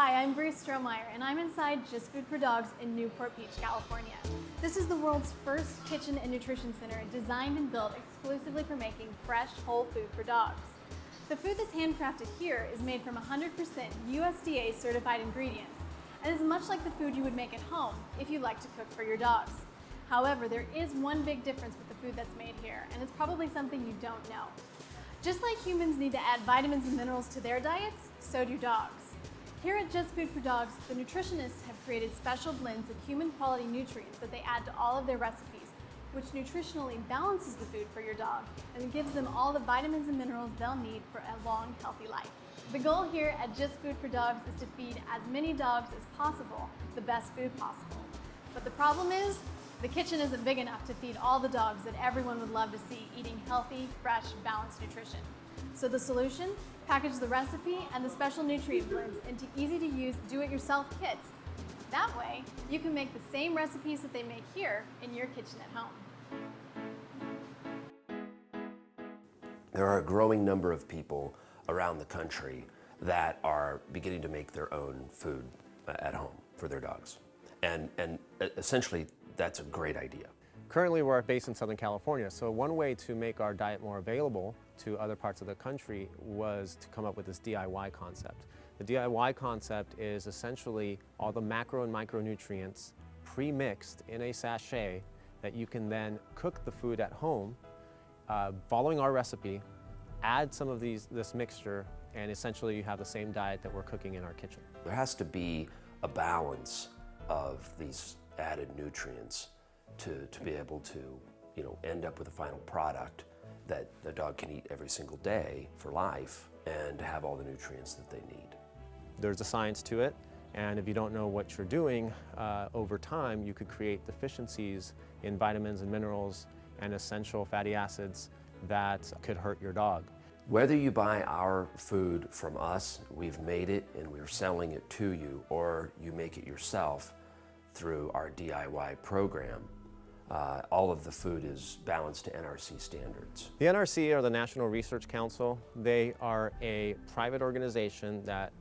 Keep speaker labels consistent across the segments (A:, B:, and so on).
A: Hi, I'm Bree Strohmeyer, and I'm inside Just Food for Dogs in Newport Beach, California. This is the world's first kitchen and nutrition center designed and built exclusively for making fresh, whole food for dogs. The food that's handcrafted here is made from 100% USDA certified ingredients and is much like the food you would make at home if you like to cook for your dogs. However, there is one big difference with the food that's made here, and it's probably something you don't know. Just like humans need to add vitamins and minerals to their diets, so do dogs. Here at Just Food for Dogs, the nutritionists have created special blends of human quality nutrients that they add to all of their recipes, which nutritionally balances the food for your dog and gives them all the vitamins and minerals they'll need for a long, healthy life. The goal here at Just Food for Dogs is to feed as many dogs as possible the best food possible. But the problem is, the kitchen isn't big enough to feed all the dogs that everyone would love to see eating healthy, fresh, balanced nutrition. So the solution? Package the recipe and the special nutrient blends into easy-to-use, do-it-yourself kits. That way, you can make the same recipes that they make here in your kitchen at home.
B: There are a growing number of people around the country that are beginning to make their own food at home for their dogs. And essentially, that's a great idea.
C: Currently, we're based in Southern California, so one way to make our diet more available to other parts of the country was to come up with this DIY concept. The DIY concept is essentially all the macro and micronutrients pre-mixed in a sachet that you can then cook the food at home, following our recipe, add some of this mixture, and essentially you have the same diet that we're cooking in our kitchen.
B: There has to be a balance of these added nutrients to be able to, end up with a final product that the dog can eat every single day for life and have all the nutrients that they need.
C: There's a science to it, and if you don't know what you're doing, over time you could create deficiencies in vitamins and minerals and essential fatty acids that could hurt your dog.
B: Whether you buy our food from us, we've made it and we're selling it to you, or you make it yourself through our DIY program, all of the food is balanced to NRC standards.
C: The NRC, or the National Research Council, they are a private organization that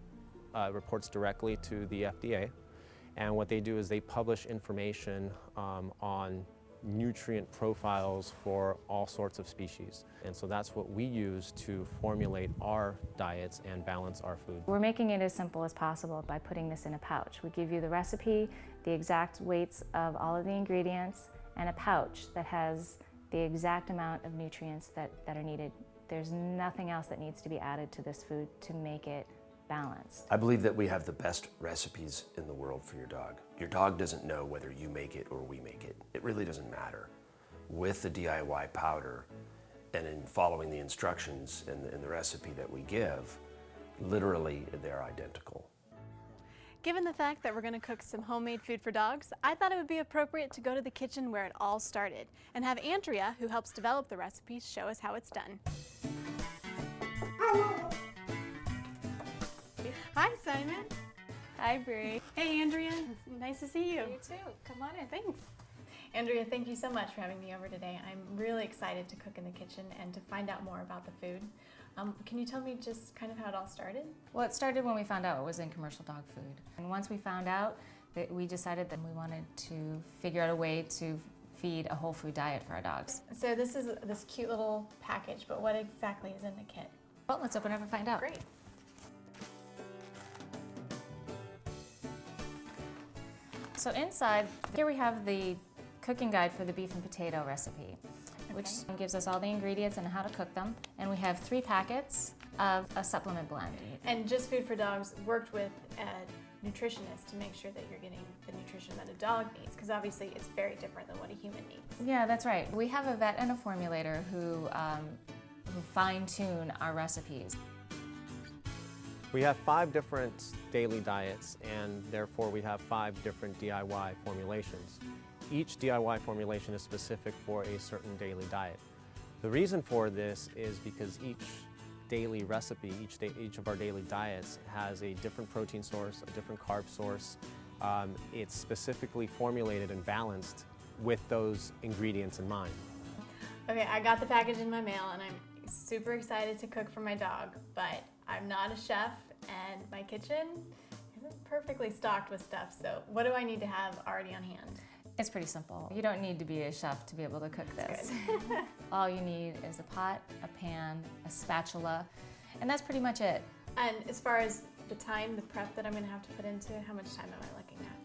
C: reports directly to the FDA, and what they do is they publish information on nutrient profiles for all sorts of species. And so that's what we use to formulate our diets and balance our food.
D: We're making it as simple as possible by putting this in a pouch. We give you the recipe, the exact weights of all of the ingredients, and a pouch that has the exact amount of nutrients that are needed. There's nothing else that needs to be added to this food to make it balanced.
B: I believe that we have the best recipes in the world for your dog. Your dog doesn't know whether you make it or we make it. It really doesn't matter. With the DIY powder and in following the instructions and the recipe that we give, literally they're identical.
A: Given the fact that we're going to cook some homemade food for dogs, I thought it would be appropriate to go to the kitchen where it all started and have Andrea, who helps develop the recipes, show us how it's done. Hi, Simon.
D: Hi, Bree.
A: Hey, Andrea. Nice to see you.
D: You too. Come on in.
A: Thanks. Andrea, thank you so much for having me over today. I'm really excited to cook in the kitchen and to find out more about the food. Can you tell me just kind of how it all started?
D: Well, it started when we found out it was in commercial dog food. And once we found out, that we decided that we wanted to figure out a way to feed a whole food diet for our dogs.
A: So this is this cute little package, but what exactly is in the kit?
D: Well, let's open it up and find out.
A: Great.
D: So inside, here we have the cooking guide for the beef and potato recipe, which gives us all the ingredients and how to cook them. And we have 3 packets of a supplement blend.
A: And Just Food for Dogs worked with a nutritionist to make sure that you're getting the nutrition that a dog needs, because obviously it's very different than what a human needs.
D: Yeah, that's right. We have a vet and a formulator who fine-tune our recipes.
C: We have 5 different daily diets, and therefore we have 5 different DIY formulations. Each DIY formulation is specific for a certain daily diet. The reason for this is because each daily recipe, each of our daily diets has a different protein source, a different carb source. It's specifically formulated and balanced with those ingredients in mind.
A: Okay, I got the package in my mail and I'm super excited to cook for my dog, but I'm not a chef and my kitchen isn't perfectly stocked with stuff, so what do I need to have already on hand?
D: It's pretty simple. You don't need to be a chef to be able to cook this. All you need is a pot, a pan, a spatula, and that's pretty much it.
A: And as far as the time, the prep that I'm going to have to put into it, how much time am I looking at?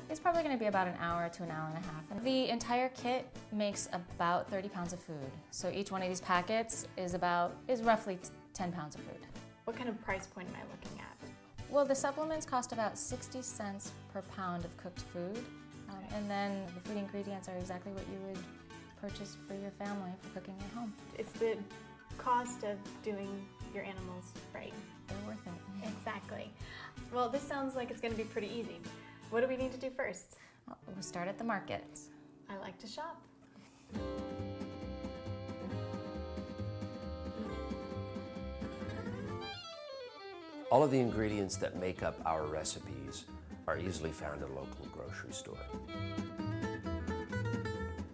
D: It's probably going to be about an hour to an hour and a half. And the entire kit makes about 30 pounds of food. So each one of these packets is roughly 10 pounds of food.
A: What kind of price point am I looking at?
D: Well, the supplements cost about 60 cents per pound of cooked food. And then the food ingredients are exactly what you would purchase for your family for cooking at home.
A: It's the cost of doing your animals right.
D: They're worth it.
A: Exactly. Well, this sounds like it's going to be pretty easy. What do we need to do first?
D: Well, we'll start at the market.
A: I like to shop.
B: All of the ingredients that make up our recipes are easily found at a local grocery store.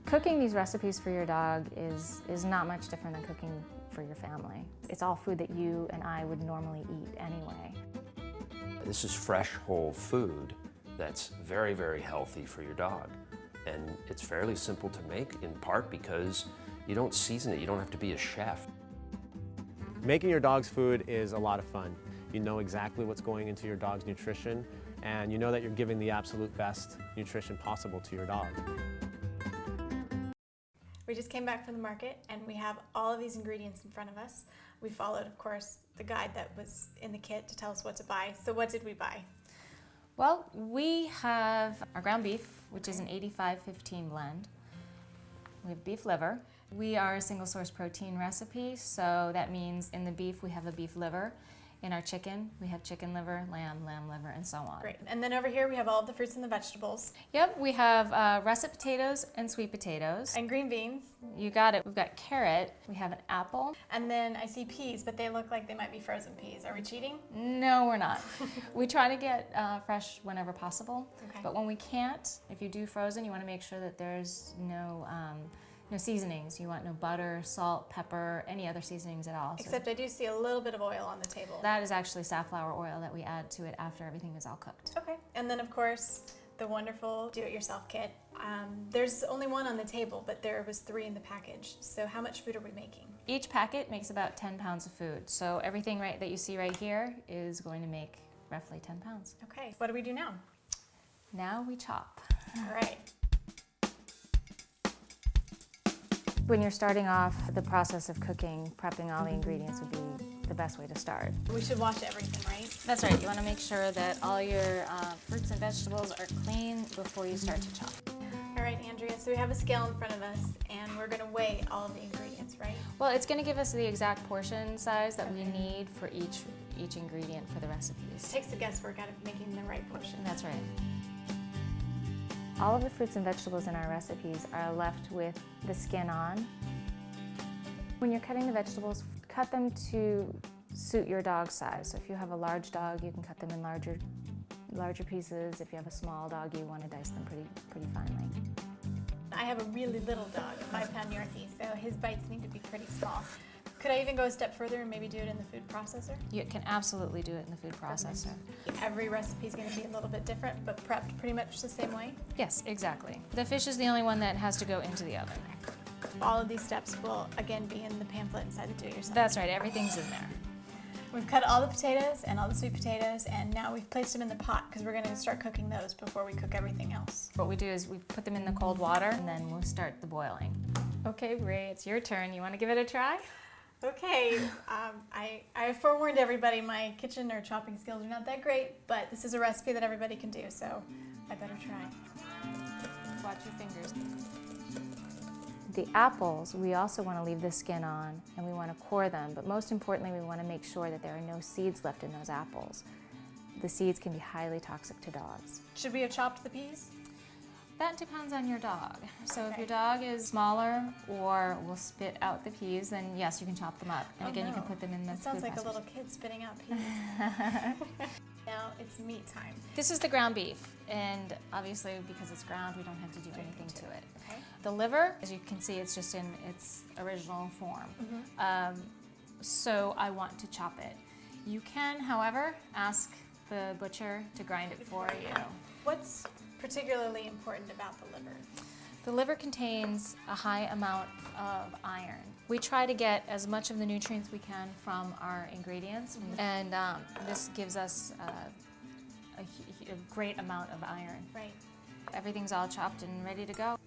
D: Cooking these recipes for your dog is not much different than cooking for your family. It's all food that you and I would normally eat anyway.
B: This is fresh, whole food that's very, very healthy for your dog. And it's fairly simple to make, in part because you don't season it. You don't have to be a chef.
C: Making your dog's food is a lot of fun. You know exactly what's going into your dog's nutrition, and you know that you're giving the absolute best nutrition possible to your dog.
A: We just came back from the market and we have all of these ingredients in front of us. We followed, of course, the guide that was in the kit to tell us what to buy. So what did we buy?
D: Well, we have our ground beef, which is an 85-15 blend. We have beef liver. We are a single source protein recipe, so that means in the beef we have a beef liver. In our chicken, we have chicken liver, lamb liver, and so on.
A: Great. And then over here we have all of the fruits and the vegetables.
D: Yep, we have russet potatoes and sweet potatoes.
A: And green beans.
D: You got it. We've got carrot. We have an apple.
A: And then I see peas, but they look like they might be frozen peas. Are we cheating?
D: No, we're not. We try to get fresh whenever possible.
A: Okay.
D: But when we can't, if you do frozen, you want to make sure that there's no seasonings. You want no butter, salt, pepper, any other seasonings at all.
A: Except I do see a little bit of oil on the table.
D: That is actually safflower oil that we add to it after everything is all cooked.
A: Okay. And then of course, the wonderful do-it-yourself kit. There's only one on the table, but there was 3 in the package. So how much food are we making?
D: Each packet makes about 10 pounds of food. So everything that you see right here is going to make roughly 10 pounds.
A: Okay. What do we do now?
D: Now we chop.
A: All right.
D: When you're starting off the process of cooking, prepping all the ingredients would be the best way to start.
A: We should wash everything, right?
D: That's right. You want to make sure that all your fruits and vegetables are clean before you start to chop.
A: All right, Andrea, so we have a scale in front of us and we're going to weigh all of the ingredients, right?
D: Well, it's going to give us the exact portion size that we need for each ingredient for the recipes.
A: It takes the guesswork out of making the right portion.
D: That's right. All of the fruits and vegetables in our recipes are left with the skin on. When you're cutting the vegetables, cut them to suit your dog's size. So if you have a large dog, you can cut them in larger pieces. If you have a small dog, you want to dice them pretty finely.
A: I have a really little dog, a 5-pound Yorkie, so his bites need to be pretty small. Could I even go a step further and maybe do it in the food processor?
D: You can absolutely do it in the food processor.
A: Every recipe is going to be a little bit different, but prepped pretty much the same way.
D: Yes, exactly. The fish is the only one that has to go into the oven.
A: All of these steps will again be in the pamphlet inside the do-it-yourself.
D: That's right, everything's in there.
A: We've cut all the potatoes and all the sweet potatoes, and now we've placed them in the pot because we're going to start cooking those before we cook everything else.
D: What we do is we put them in the cold water and then we'll start the boiling. Okay, Ray, it's your turn. You want to give it a try?
A: Okay, I forewarned everybody my kitchen or chopping skills are not that great, but this is a recipe that everybody can do, so I better try.
D: Watch your fingers. The apples, we also want to leave the skin on and we want to core them, but most importantly, we want to make sure that there are no seeds left in those apples. The seeds can be highly toxic to dogs.
A: Should we have chopped the peas?
D: That depends on your dog. So if your dog is smaller or will spit out the peas, then yes, you can chop them up. And again, you can put them in the
A: It sounds
D: food
A: like a
D: processor.
A: little kid spitting out peas. Now it's meat time.
D: This is the ground beef, and obviously because it's ground, we don't have to do anything to it.
A: Okay.
D: The liver, as you can see, it's just in its original form. So I want to chop it. You can, however, ask the butcher to grind it for you.
A: What's particularly important about the liver?
D: The liver contains a high amount of iron. We try to get as much of the nutrients we can from our ingredients, and this gives us a great amount of iron.
A: Right.
D: Everything's all chopped and ready to go.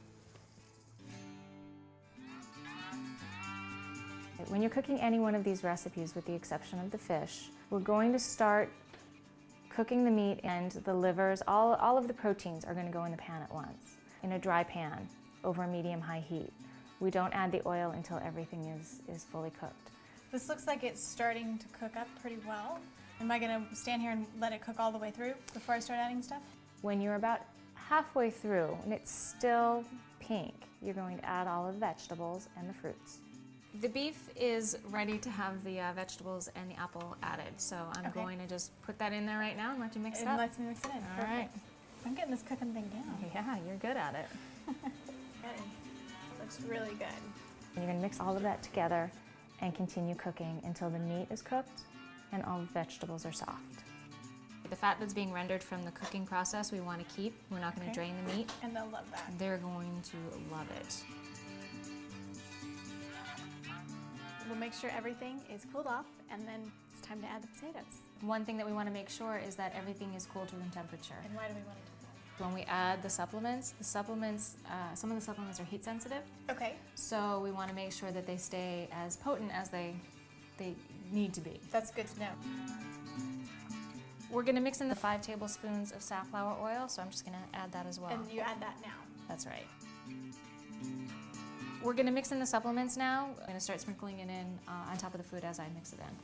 D: When you're cooking any one of these recipes, with the exception of the fish, we're going to start cooking the meat and the livers. All of the proteins are going to go in the pan at once, in a dry pan over a medium-high heat. We don't add the oil until everything is fully cooked.
A: This looks like it's starting to cook up pretty well. Am I going to stand here and let it cook all the way through before I start adding stuff?
D: When you're about halfway through and it's still pink, you're going to add all of the vegetables and the fruits. The beef is ready to have the vegetables and the apple added, so I'm going to just put that in there right now and let you mix it up.
A: Let's mix it in.
D: All right.
A: I'm getting this cooking thing down.
D: Yeah, you're good at it.
A: Good. Looks really good.
D: You're going to mix all of that together and continue cooking until the meat is cooked and all the vegetables are soft. The fat that's being rendered from the cooking process we want to keep. We're not going to drain the meat.
A: And they'll love that.
D: They're going to love it.
A: We'll make sure everything is cooled off, and then it's time to add the potatoes.
D: One thing that we want to make sure is that everything is cooled to room temperature.
A: And why do we want to do that?
D: When we add the supplements, some of the supplements are heat sensitive.
A: Okay.
D: So we want to make sure that they stay as potent as they need to be.
A: That's good to know.
D: We're going to mix in the 5 tablespoons of safflower oil, so I'm just going to add that as well.
A: And you add that now.
D: That's right. We're going to mix in the supplements now. I'm going to start sprinkling it in on top of the food as I mix it in.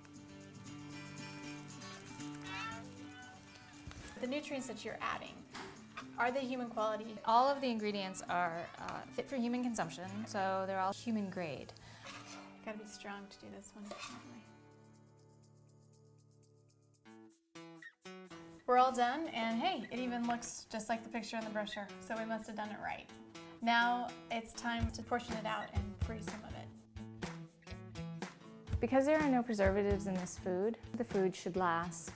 A: The nutrients that you're adding, are they human quality?
D: All of the ingredients are fit for human consumption, so they're all human grade.
A: Gotta be strong to do this one. We're all done, and hey, it even looks just like the picture in the brochure, so we must have done it right. Now it's time to portion it out and freeze some of it.
D: Because there are no preservatives in this food, the food should last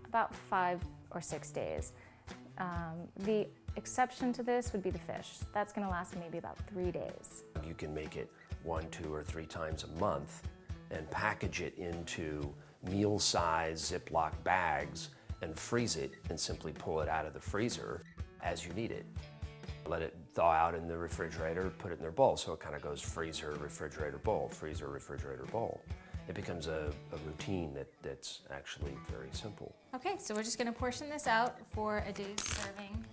D: about 5 or 6 days. The exception to this would be the fish. That's going to last maybe about 3 days.
B: You can make it 1, 2, or 3 times a month and package it into meal-size Ziploc bags and freeze it and simply pull it out of the freezer as you need it. Let it thaw out in the refrigerator, put it in their bowl, so it kind of goes freezer, refrigerator, bowl, freezer, refrigerator, bowl. It becomes a routine that's actually very simple.
D: Okay, so we're just going to portion this out for a day's serving,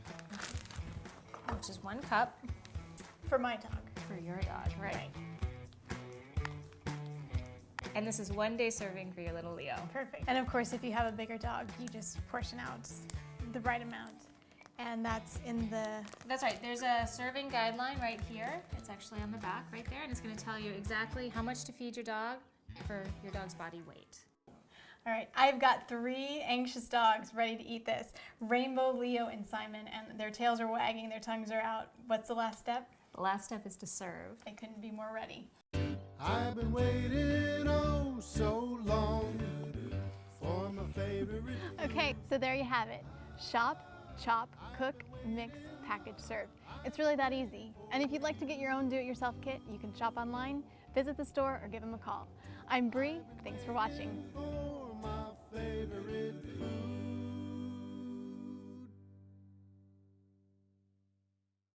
D: which is 1 cup.
A: For my dog.
D: For your dog, right. And this is 1 day serving for your little Leo.
A: Perfect. And of course, if you have a bigger dog, you just portion out the right amount. And that's in the...
D: That's right. There's a serving guideline right here. It's actually on the back right there, and it's going to tell you exactly how much to feed your dog for your dog's body weight.
A: All right, I've got 3 anxious dogs ready to eat this. Rainbow, Leo, and Simon, and their tails are wagging, their tongues are out. What's the last step?
D: The last step is to serve.
A: I couldn't be more ready.
E: I've been waiting oh so long for my favorite.
A: Okay, so there you have it. Shop, chop, cook, mix, package, serve. It's really that easy. And if you'd like to get your own do-it-yourself kit, you can shop online, visit the store, or give them a call. I'm Bree. Thanks for watching.
E: For my favorite